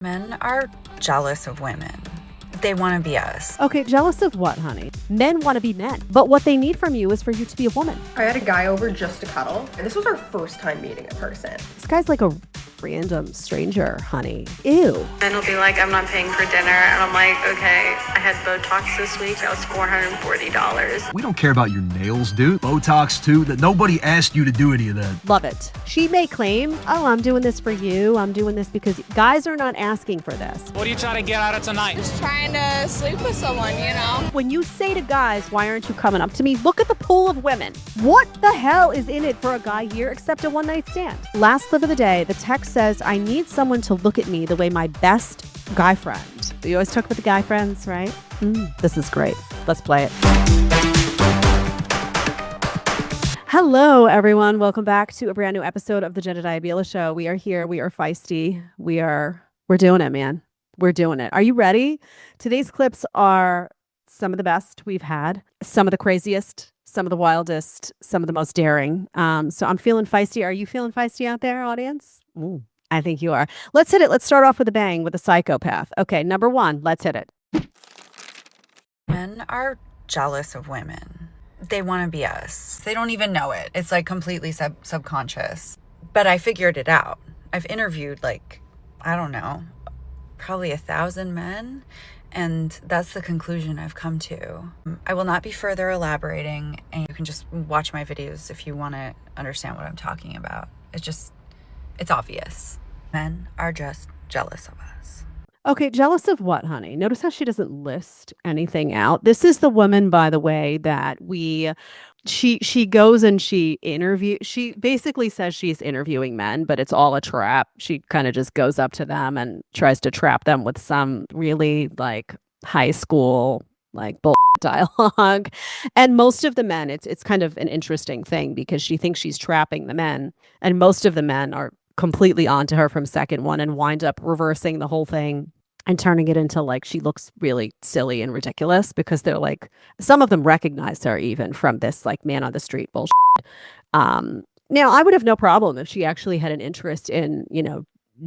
Men are jealous of women. They want to be us. Okay, jealous of what, honey? Men want to be men, but what they need from you is for you to be a woman. I had a guy over just to cuddle, and this was our first time meeting in person. This guy's like a random stranger, honey. Ew. Men will be like, I'm not paying for dinner. And I'm like, okay, I had Botox this week. That was $440. We don't care about your nails, dude. Botox, too. That nobody asked you to do any of that. Love it. She may claim, oh, I'm doing this for you. I'm doing this because guys are not asking for this. What are you trying to get out of tonight? Just trying to sleep with someone, you know? When you say to guys, why aren't you coming up to me? Look at the pool of women. What the hell is in it for a guy here except a one-night stand? Last clip of the day, the text says, I need someone to look at me the way my best guy friend. You always talk about the guy friends, right? This is great. Let's play it. Hello, everyone. Welcome back to a brand new episode of the Jedediah Bila Show. We are here. We are feisty. We're doing it, man. We're doing it. Are you ready? Today's clips are some of the best we've had, some of the craziest, some of the wildest, some of the most daring. So I'm feeling feisty. Are you feeling feisty out there, audience? Ooh, I think you are. Let's hit it. Let's start off with a bang with a psychopath. Okay, number one, let's hit it. Men are jealous of women. They want to be us. They don't even know it. It's like completely subconscious. But I figured it out. I've interviewed I don't know, probably 1,000 men. And that's the conclusion I've come to. I will not be further elaborating, and you can just watch my videos if you want to understand what I'm talking about. It's obvious. Men are just jealous of us. Okay, jealous of what, honey? Notice how she doesn't list anything out. This is the woman, by the way, that she goes and she basically says she's interviewing men, but it's all a trap. She kind of just goes up to them and tries to trap them with some really high school bull dialogue. And most of the men, it's kind of an interesting thing because she thinks she's trapping the men, and most of the men are completely onto her from second one and wind up reversing the whole thing and turning it into she looks really silly and ridiculous because they're some of them recognize her even from this man on the street bullshit. Now I would have no problem if she actually had an interest in,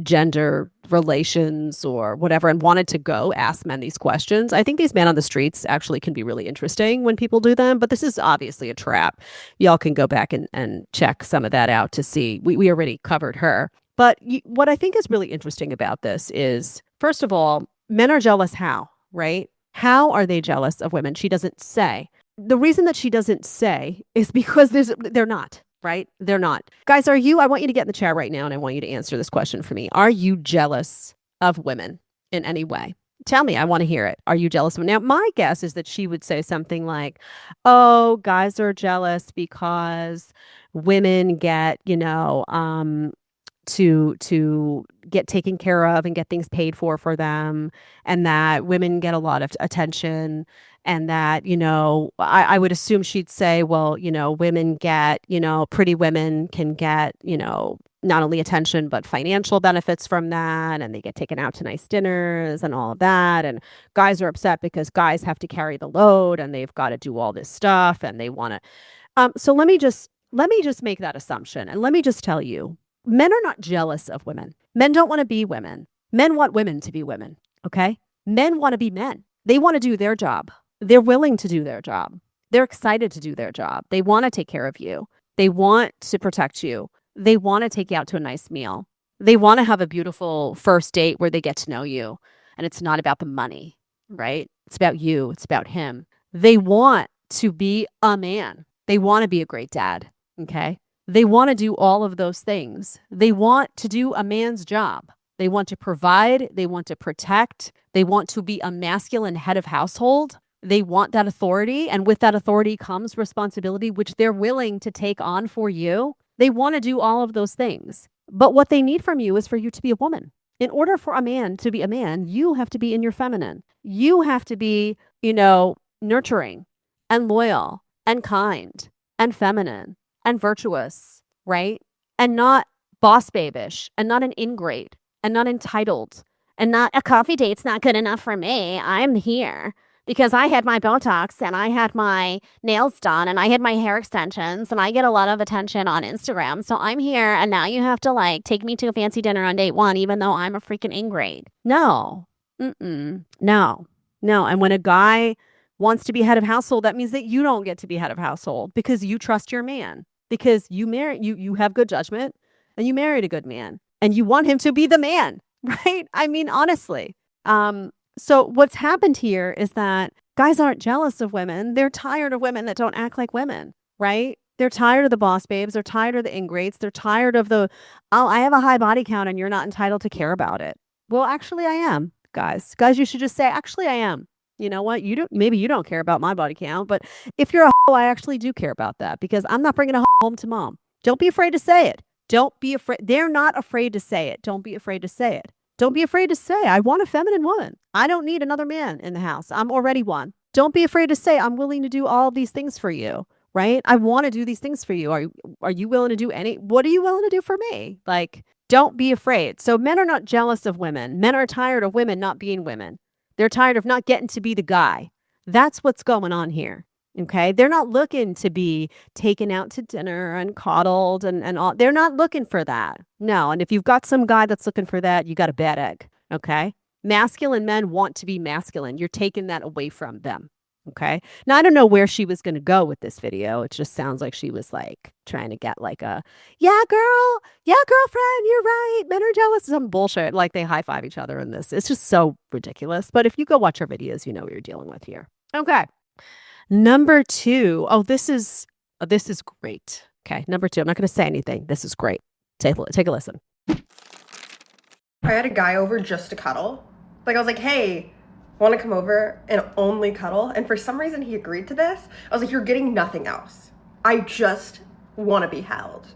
gender relations or whatever and wanted to go ask men these questions. I think these men on the streets actually can be really interesting when people do them, but this is obviously a trap. Y'all can go back and check some of that out to see. We already covered her. But what I think is really interesting about this is, first of all, men are jealous how, right? How are they jealous of women? She doesn't say. The reason that she doesn't say is because they're not. Right? They're not. Guys, I want you to get in the chat right now and I want you to answer this question for me. Are you jealous of women in any way? Tell me. I want to hear it. Are you jealous of them? Now, my guess is that she would say something like, oh, guys are jealous because women get, to get taken care of and get things paid for them, and that women get a lot of attention. And that, I would assume she'd say, well, women get, pretty women can get, not only attention, but financial benefits from that. And they get taken out to nice dinners and all of that. And guys are upset because guys have to carry the load and they've got to do all this stuff and they want to. So let me just make that assumption. And let me just tell you, men are not jealous of women. Men don't want to be women. Men want women to be women. Okay. Men want to be men. They want to do their job. They're willing to do their job. They're excited to do their job. They want to take care of you. They want to protect you. They want to take you out to a nice meal. They want to have a beautiful first date where they get to know you. And it's not about the money, right? It's about you. It's about him. They want to be a man. They want to be a great dad, okay? They want to do all of those things. They want to do a man's job. They want to provide. They want to protect. They want to be a masculine head of household. They want that authority, and with that authority comes responsibility, which they're willing to take on for you. They want to do all of those things. But what they need from you is for you to be a woman. In order for a man to be a man, you have to be in your feminine. You have to be, nurturing and loyal and kind and feminine and virtuous, right? And not boss babish and not an ingrate and not entitled and not a coffee date's not good enough for me. I'm here. because I had my Botox and I had my nails done and I had my hair extensions and I get a lot of attention on Instagram. So I'm here and now you have to like take me to a fancy dinner on date 1, even though I'm a freaking ingrate. No. No. And when a guy wants to be head of household, that means that you don't get to be head of household because you trust your man, because you have good judgment and you married a good man and you want him to be the man, right? I mean, honestly. So what's happened here is that guys aren't jealous of women. They're tired of women that don't act like women, right? They're tired of the boss babes. They're tired of the ingrates. They're tired of the, oh, I have a high body count and you're not entitled to care about it. Well, actually I am, guys. Guys, you should just say, actually I am. You know what? Maybe you don't care about my body count, but if you're a hoe, I actually do care about that because I'm not bringing a hoe home to mom. Don't be afraid to say it. Don't be afraid. They're not afraid to say it. Don't be afraid to say it. Don't be afraid to say, I want a feminine woman. I don't need another man in the house. I'm already one. Don't be afraid to say, I'm willing to do all of these things for you, right? I want to do these things for you. Are you willing to do what are you willing to do for me? Like, don't be afraid. So men are not jealous of women. Men are tired of women not being women. They're tired of not getting to be the guy. That's what's going on here. Okay. They're not looking to be taken out to dinner and coddled and all. They're not looking for that. No. And if you've got some guy that's looking for that, you got a bad egg. Okay. Masculine men want to be masculine. You're taking that away from them. Okay. Now, I don't know where she was going to go with this video. It just sounds like she was like trying to get like yeah, girl. Yeah, girlfriend. You're right. Men are jealous. Some bullshit. Like they high five each other in this. It's just so ridiculous. But if you go watch her videos, you know what you're dealing with here. Okay. Number 2. Oh, this is great. Okay. Number 2. I'm not going to say anything. This is great. Take a listen. I had a guy over just to cuddle. Like I was like, hey, want to come over and only cuddle? And for some reason he agreed to this. I was like, you're getting nothing else. I just want to be held.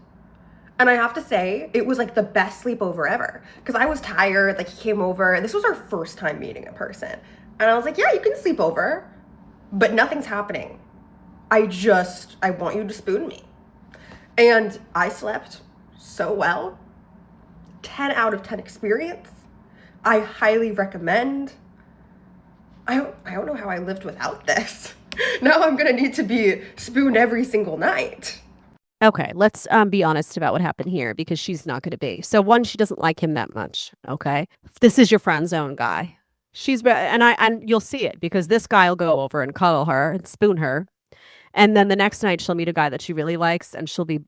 And I have to say, it was like the best sleepover ever. Because I was tired, like he came over, and this was our first time meeting in person. And I was like, yeah, you can sleep over, but nothing's happening. I want you to spoon me. And I slept so well. 10 out of 10 experience. I highly recommend. I don't know how I lived without this. Now I'm going to need to be spooned every single night. Okay, let's be honest about what happened here because she's not going to be. So one, she doesn't like him that much, okay? This is your friend zone guy. And you'll see it because this guy will go over and cuddle her and spoon her. And then the next night she'll meet a guy that she really likes and she'll be,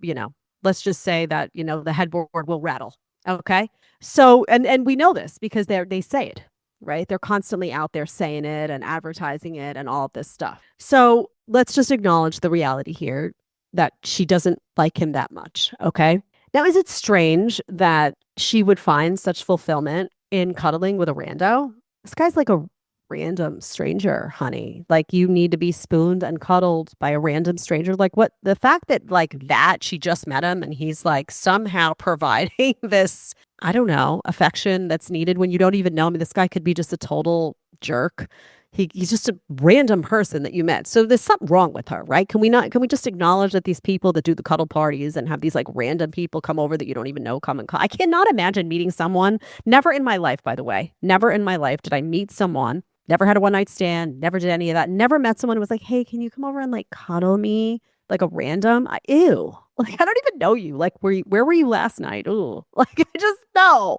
let's just say that, the headboard will rattle. Okay. So, and we know this because they say it, right? They're constantly out there saying it and advertising it and all of this stuff. So let's just acknowledge the reality here that she doesn't like him that much. Okay. Now, is it strange that she would find such fulfillment in cuddling with a rando? This guy's like a random stranger, honey. Like you need to be spooned and cuddled by a random stranger. Like what the fact that like that she just met him and he's like somehow providing this, I don't know, affection that's needed when you don't even know him. This guy could be just a total jerk. He's just a random person that you met. So there's something wrong with her, right? Can we just acknowledge that these people that do the cuddle parties and have these like random people come over that you don't even know come and call? I cannot imagine meeting someone, never in my life, by the way, never in my life did I meet someone, never had a one night stand, never did any of that, never met someone who was like, hey, can you come over and like cuddle me? Like a random, ew. Like, I don't even know you. Like, where were you last night? Ooh, like, I just know.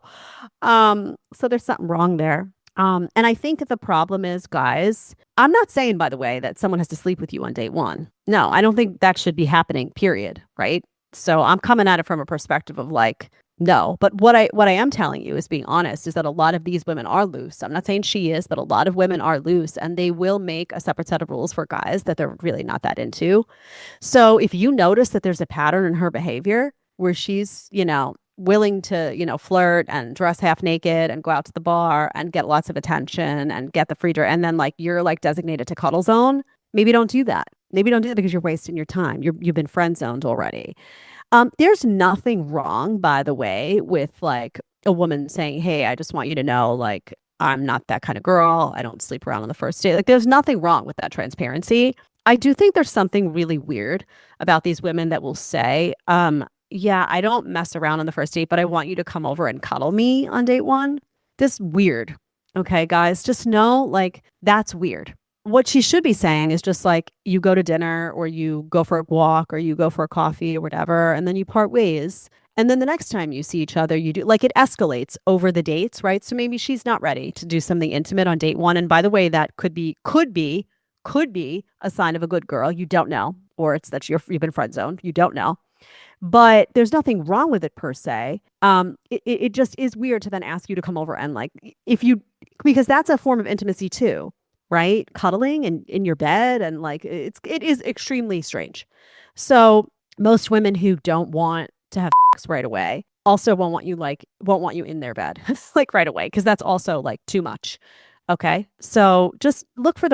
So there's something wrong there. And I think that the problem is, guys, I'm not saying, by the way, that someone has to sleep with you on date 1. No, I don't think that should be happening, period. Right. So I'm coming at it from a perspective of like, no, but what I am telling you is being honest is that a lot of these women are loose. I'm not saying she is, but a lot of women are loose and they will make a separate set of rules for guys that they're really not that into. So if you notice that there's a pattern in her behavior where she's, willing to, flirt and dress half naked and go out to the bar and get lots of attention and get the free drink, and then like you're like designated to cuddle zone, maybe don't do that. Maybe don't do that because you're wasting your time. You've been friend zoned already. There's nothing wrong, by the way, with like a woman saying, hey, I just want you to know, like, I'm not that kind of girl. I don't sleep around on the first date. Like, there's nothing wrong with that transparency. I do think there's something really weird about these women that will say, yeah, I don't mess around on the first date, but I want you to come over and cuddle me on date 1. This weird. Okay, guys, just know, like, that's weird. what she should be saying is just like, you go to dinner or you go for a walk or you go for a coffee or whatever, and then you part ways. And then the next time you see each other, you do like it escalates over the dates, right? So maybe she's not ready to do something intimate on date one. And by the way, that could be a sign of a good girl. You don't know. Or it's that you've been friend zoned. You don't know. But there's nothing wrong with it per se. It just is weird to then ask you to come over and like, because that's a form of intimacy too, right? Cuddling and in your bed, and like it is extremely strange. So most women who don't want to have sex right away also won't want you in their bed like right away, because that's also like too much. Okay. So just look for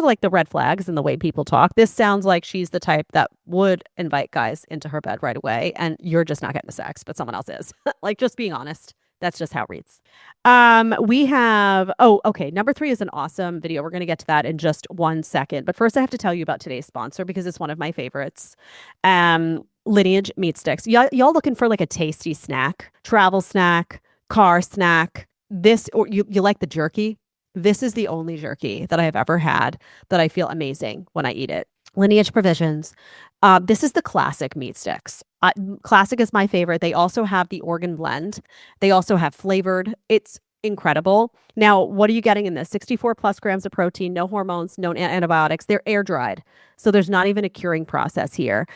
like the red flags in the way people talk. This sounds like she's the type that would invite guys into her bed right away, and you're just not getting the sex, but someone else is. Like, just being honest. That's just how it reads. We have, okay. Number 3 is an awesome video. We're going to get to that in just 1 second. But first I have to tell you about today's sponsor, because it's one of my favorites. Lineage meat sticks. Y'all looking for like a tasty snack, travel snack, car snack, or you like the jerky? This is the only jerky that I have ever had that I feel amazing when I eat it. Lineage Provisions. This is the classic meat sticks. Classic is my favorite. They also have the organ blend. They also have flavored. It's incredible. Now, what are you getting in this? 64 plus grams of protein, no hormones, no antibiotics. They're air dried. So there's not even a curing process here.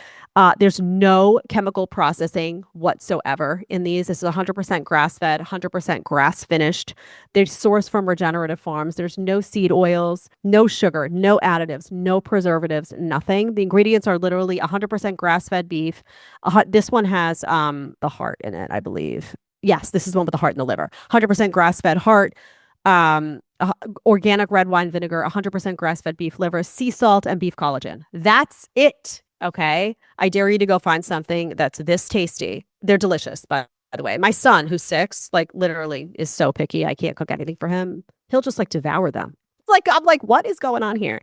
There's no chemical processing whatsoever in these. This is 100% grass-fed, 100% grass-finished. They're sourced from regenerative farms. There's no seed oils, no sugar, no additives, no preservatives, nothing. The ingredients are literally 100% grass-fed beef. This one has the heart in it, I believe. Yes, this is the one with the heart and the liver. 100% grass-fed heart, organic red wine vinegar, 100% grass-fed beef liver, sea salt, and beef collagen. That's it. Okay. I dare you to go find something that's this tasty. They're delicious, by the way. My son, who's 6, like literally is so picky. I can't cook anything for him. He'll just like devour them. I'm like, what is going on here?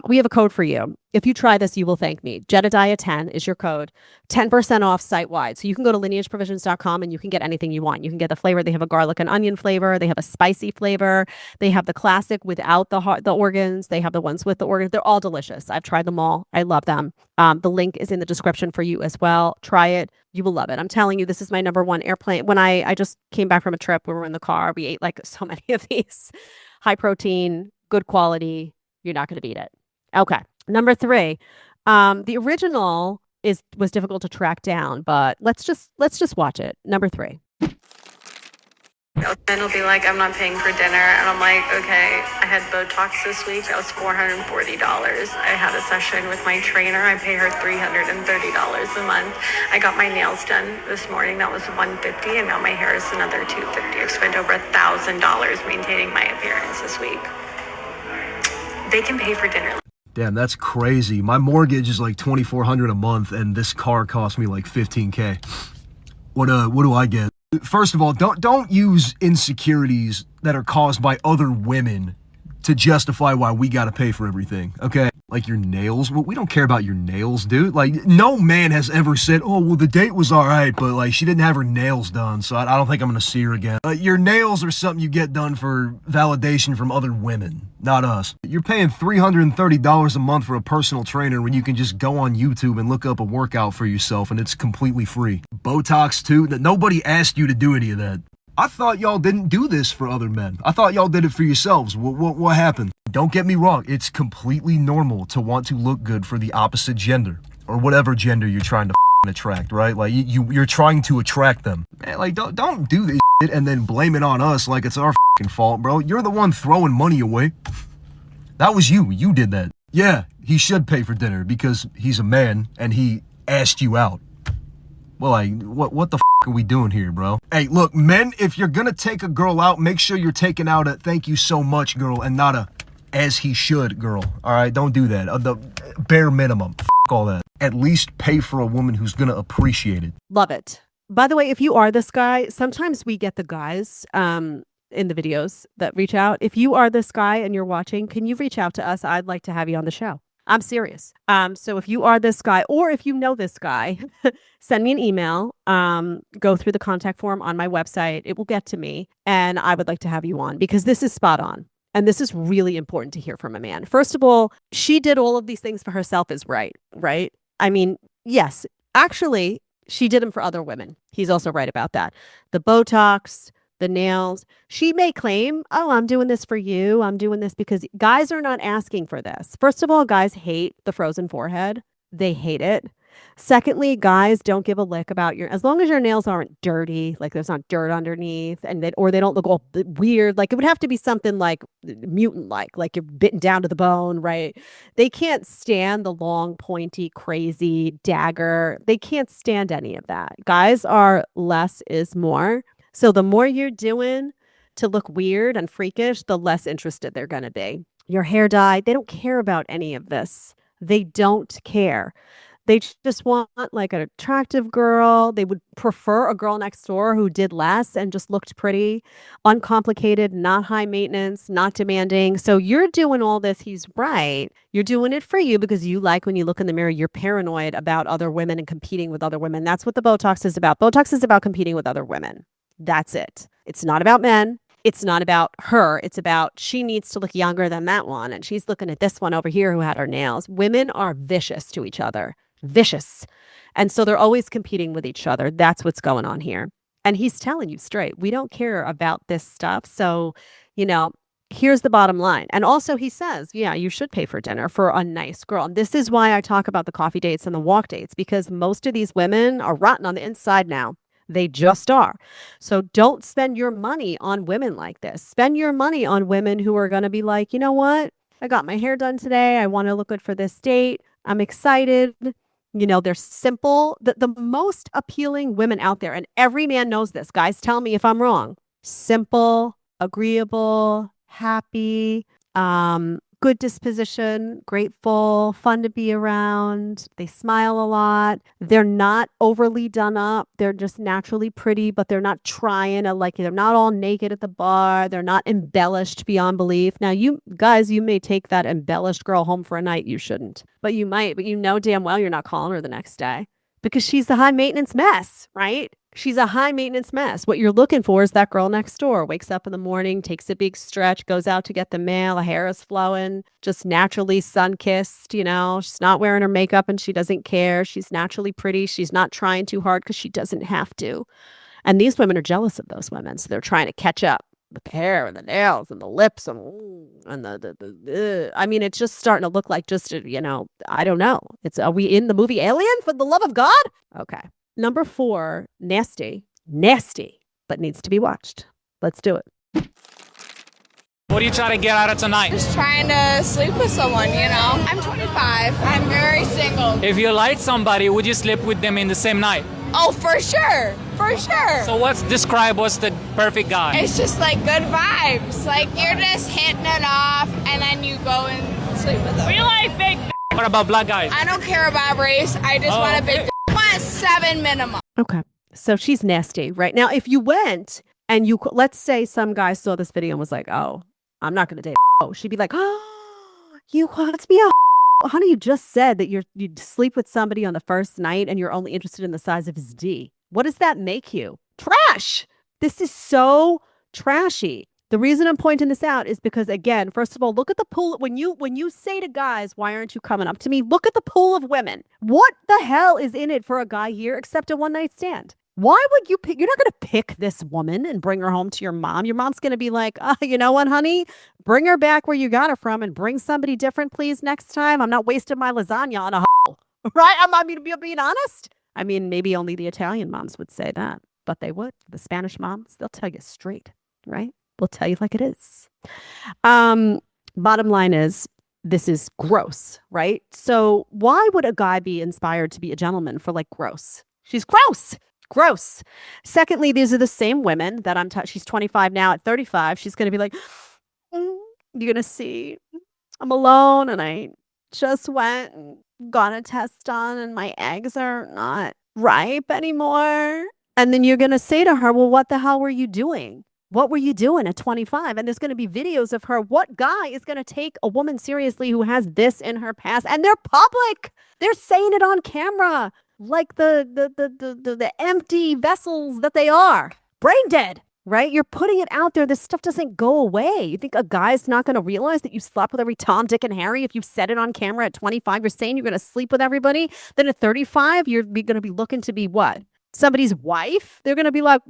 We have a code for you. If you try this, you will thank me. Jedediah 10 is your code. 10% off site-wide. So you can go to lineageprovisions.com and you can get anything you want. You can get the flavor. They have a garlic and onion flavor. They have a spicy flavor. They have the classic without the organs. They have the ones with the organs. They're all delicious. I've tried them all. I love them. The link is in the description for you as well. Try it. You will love it. I'm telling you, this is my number one airplane. When I just came back from a trip, we were in the car. We ate like so many of these. High protein, good quality. You're not going to beat it. Okay. Number 3, the original was difficult to track down, but let's just watch it. Number 3. Men will be like, I'm not paying for dinner. And I'm like, okay, I had Botox this week. That was $440. I had a session with my trainer. I pay her $330 a month. I got my nails done this morning. That was $150. And now my hair is another $250. I've spent over $1,000 maintaining my appearance this week. They can pay for dinner. Damn, that's crazy. My mortgage is like $2,400 a month, and this car cost me like $15K. What do I get? First of all, don't use insecurities that are caused by other women to justify why we gotta pay for everything, okay? Like your nails. Well, we don't care about your nails, dude. Like, no man has ever said, oh, well, the date was all right, but like she didn't have her nails done, so I don't think I'm gonna see her again. Your nails are something you get done for validation from other women, not us. You're paying $330 a month for a personal trainer when you can just go on YouTube and look up a workout for yourself and it's completely free. Botox too, that nobody asked you to do any of that. I thought y'all didn't do this for other men. I thought y'all did it for yourselves. What happened? Don't get me wrong. It's completely normal to want to look good for the opposite gender or whatever gender you're trying to attract, right? Like you're trying to attract them. Man, like don't do this shit and then blame it on us like it's our fault, bro. You're the one throwing money away. That was you. You did that. Yeah, he should pay for dinner because he's a man and he asked you out. Well, like, what the are we doing here, bro? Hey, look, men, if you're gonna take a girl out, make sure you're taking out a thank you so much girl and not a as he should girl. All right, don't do that. The bare minimum. All that. At least pay for a woman who's gonna appreciate it. Love it. By the way, if you are this guy, sometimes we get the guys in the videos that reach out. If you are this guy and you're watching, can you reach out to us? I'd like to have you on the show. I'm serious. So if you are this guy or if you know this guy, send me an email, go through the contact form on my website. It will get to me and I would like to have you on because this is spot on. And this is really important to hear from a man. First of all, she did all of these things for herself is right? I mean, yes, actually, she did them for other women. He's also right about that. The Botox, the nails. She may claim, oh, I'm doing this for you. I'm doing this because guys are not asking for this. First of all, guys hate the frozen forehead. They hate it. Secondly, guys don't give a lick about as long as your nails aren't dirty, like there's not dirt underneath, and they don't look all weird. Like it would have to be something like mutant-like you're bitten down to the bone, right? They can't stand the long, pointy, crazy dagger. They can't stand any of that. Guys are less is more. So the more you're doing to look weird and freakish, the less interested they're going to be. Your hair dye, they don't care about any of this. They don't care. They just want like an attractive girl. They would prefer a girl next door who did less and just looked pretty, uncomplicated, not high maintenance, not demanding. So you're doing all this. He's right. You're doing it for you because you like when you look in the mirror, you're paranoid about other women and competing with other women. That's what the Botox is about. Botox is about competing with other women. That's it. It's not about men. It's not about her. It's about she needs to look younger than that one. And she's looking at this one over here who had her nails. Women are vicious to each other. Vicious. And so they're always competing with each other. That's what's going on here. And he's telling you straight, we don't care about this stuff. So, here's the bottom line. And also he says, yeah, you should pay for dinner for a nice girl. And this is why I talk about the coffee dates and the walk dates, because most of these women are rotten on the inside now. They just are. So don't spend your money on women like this. Spend your money on women who are going to be like, you know what? I got my hair done today. I want to look good for this date. I'm excited. They're simple. The most appealing women out there, and every man knows this. Guys, tell me if I'm wrong. Simple, agreeable, happy, good disposition, grateful, fun to be around. They smile a lot. They're not overly done up. They're just naturally pretty, but they're not trying to they're not all naked at the bar. They're not embellished beyond belief. Now, you guys, you may take that embellished girl home for a night. You shouldn't, but you might. But you know damn well you're not calling her the next day because she's the high maintenance mess, right? She's a high maintenance mess. What you're looking for is that girl next door, wakes up in the morning, takes a big stretch, goes out to get the mail, her hair is flowing, just naturally sun-kissed, she's not wearing her makeup and she doesn't care. She's naturally pretty. She's not trying too hard because she doesn't have to. And these women are jealous of those women. So they're trying to catch up. The hair and the nails and the lips and it's just starting to look like I don't know. Are we in the movie Alien, for the love of God? Okay. Number 4, nasty, but needs to be watched. Let's do it. What are you trying to get out of tonight? Just trying to sleep with someone, I'm 25. I'm very single. If you like somebody, would you sleep with them in the same night? Oh, for sure. For sure. So what's the perfect guy? It's just like good vibes. Like you're just hitting it off and then you go and sleep with them. We like big. What about black guys? I don't care about race. I just want a big. I want 7 minimum. Okay. So she's nasty right now. If you went and let's say some guy saw this video and was like, oh, I'm not going to date. Oh, she'd be like, oh, you want me a honey, you just said that you'd sleep with somebody on the first night and you're only interested in the size of his D. What does that make you? Trash. This is so trashy. The reason I'm pointing this out is because, again, first of all, look at the pool. When you say to guys, why aren't you coming up to me? Look at the pool of women. What the hell is in it for a guy here except a one-night stand? Why would you pick? You're not going to pick this woman and bring her home to your mom. Your mom's going to be like, you know what, honey? Bring her back where you got her from and bring somebody different, please, next time. I'm not wasting my lasagna on a hole. Right? I'm being honest. I mean, maybe only the Italian moms would say that, but they would. The Spanish moms, they'll tell you straight, right? We'll tell you like it is. Bottom line is, this is gross, right? So why would a guy be inspired to be a gentleman for gross? She's gross. Gross. Secondly, these are the same women that she's 25 now. At 35, she's going to be like, you're going to see, I'm alone and I just went and got a test done and my eggs are not ripe anymore. And then you're going to say to her, well, what the hell were you doing? What were you doing at 25? And there's going to be videos of her. What guy is going to take a woman seriously who has this in her past? And they're public. They're saying it on camera. Like the empty vessels that they are. Brain dead. right? You're putting it out there. This stuff doesn't go away. You think a guy's not going to realize that you slept with every Tom, Dick, and Harry? If you said it on camera at 25, you're saying you're going to sleep with everybody. Then at 35, you're going to be looking to be what? Somebody's wife? They're going to be like,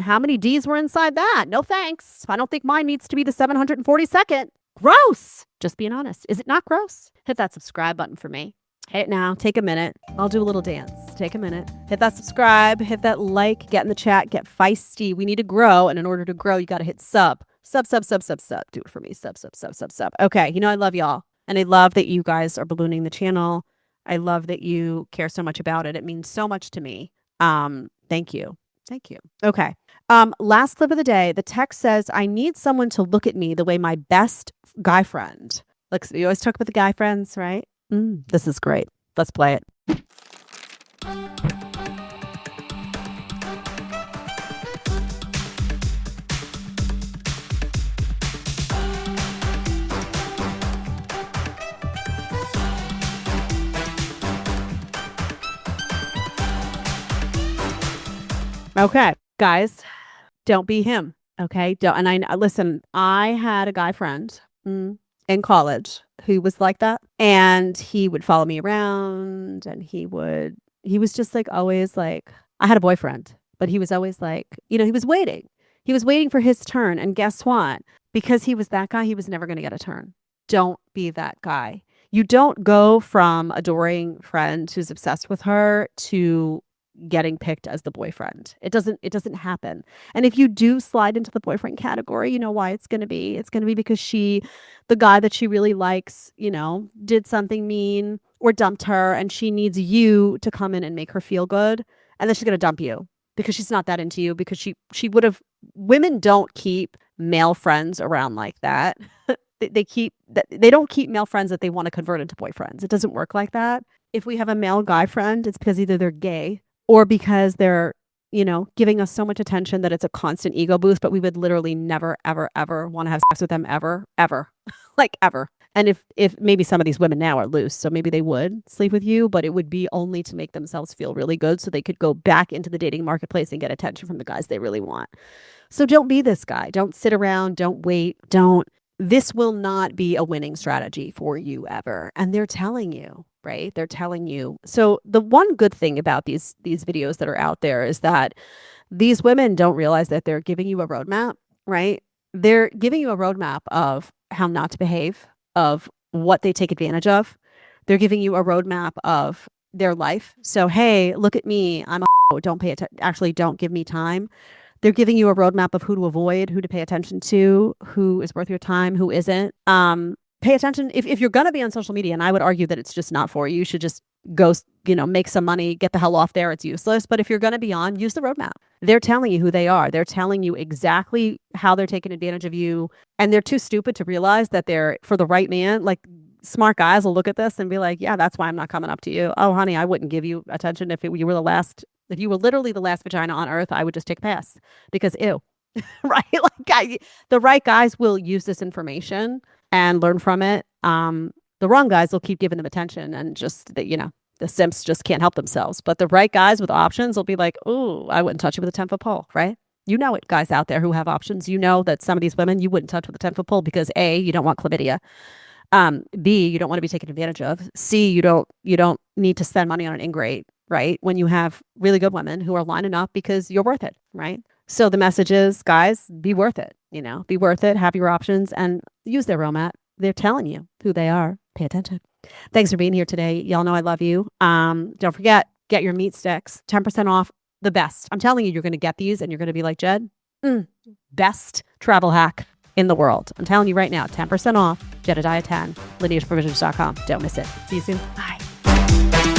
how many D's were inside that? No thanks. I don't think mine needs to be the 742nd. Gross. Just being honest. Is it not gross? Hit that subscribe button for me. Hit it now. Take a minute. I'll do a little dance. Take a minute. Hit that subscribe. Hit that like. Get in the chat. Get feisty. We need to grow. And in order to grow, you got to hit sub. Sub. Do it for me. Sub. Okay. You know, I love y'all. And I love that you guys are ballooning the channel. I love that you care so much about it. It means so much to me. Thank you. Okay. Last clip of the day. The text says, I need someone to look at me the way my best guy friend. Look, you always talk about the guy friends, right? This is great. Let's play it. Okay, guys, don't be him. Okay, don't. And listen. I had a guy friend in college who was like that, and he would follow me around, and he was just like always like, I had a boyfriend, but he was always like, he was waiting for his turn. And guess what? Because he was that guy, he was never going to get a turn. Don't be that guy. You don't go from adoring friend who's obsessed with her to getting picked as the boyfriend. It doesn't happen. And if you do slide into the boyfriend category, you know why it's going to be. It's going to be because the guy that she really likes, did something mean or dumped her, and she needs you to come in and make her feel good. And then she's going to dump you because she's not that into you, because she would have. Women don't keep male friends around like that. They don't keep male friends that they want to convert into boyfriends. It doesn't work like that. If we have a male guy friend, it's because either they're gay or because they're, giving us so much attention that it's a constant ego boost, but we would literally never, ever, ever want to have sex with them ever, like ever. And if maybe some of these women now are loose, so maybe they would sleep with you, but it would be only to make themselves feel really good so they could go back into the dating marketplace and get attention from the guys they really want. So don't be this guy. Don't sit around. Don't wait. This will not be a winning strategy for you ever. And they're telling you, right? They're telling you. So the one good thing about these videos that are out there is that these women don't realize that they're giving you a roadmap, right? They're giving you a roadmap of how not to behave, of what they take advantage of. They're giving you a roadmap of their life. So, hey, look at me. I'm a don't pay attention. Actually, don't give me time. They're giving you a roadmap of who to avoid, who to pay attention to, who is worth your time, who isn't. Pay attention. If you're going to be on social media, and I would argue that it's just not for you, you should just go, make some money, get the hell off there. It's useless. But if you're going to be on, use the roadmap. They're telling you who they are. They're telling you exactly how they're taking advantage of you. And they're too stupid to realize that they're for the right man. Like, smart guys will look at this and be like, yeah, that's why I'm not coming up to you. Oh, honey, I wouldn't give you attention if you were literally the last vagina on earth. I would just take a pass because ew, right? Like, the right guys will use this information and learn from it. The wrong guys will keep giving them attention, and just the simps just can't help themselves. But the right guys with options will be like, oh, I wouldn't touch you with a 10-foot pole, right? You know it, guys out there who have options. You know that some of these women you wouldn't touch with a 10-foot pole because A, you don't want chlamydia. B, you don't want to be taken advantage of. C, you don't need to spend money on an ingrate, right? When you have really good women who are lining up because you're worth it, right? So the message is, guys, be worth it, be worth it, have your options, and use their roadmap. They're telling you who they are. Pay attention. Thanks for being here today. Y'all know I love you. Don't forget, get your meat sticks, 10% off, the best. I'm telling you, you're going to get these and you're going to be like, Jed, best travel hack in the world. I'm telling you right now, 10% off, Jedediah 10, lineageprovisions.com. Don't miss it. See you soon. Bye.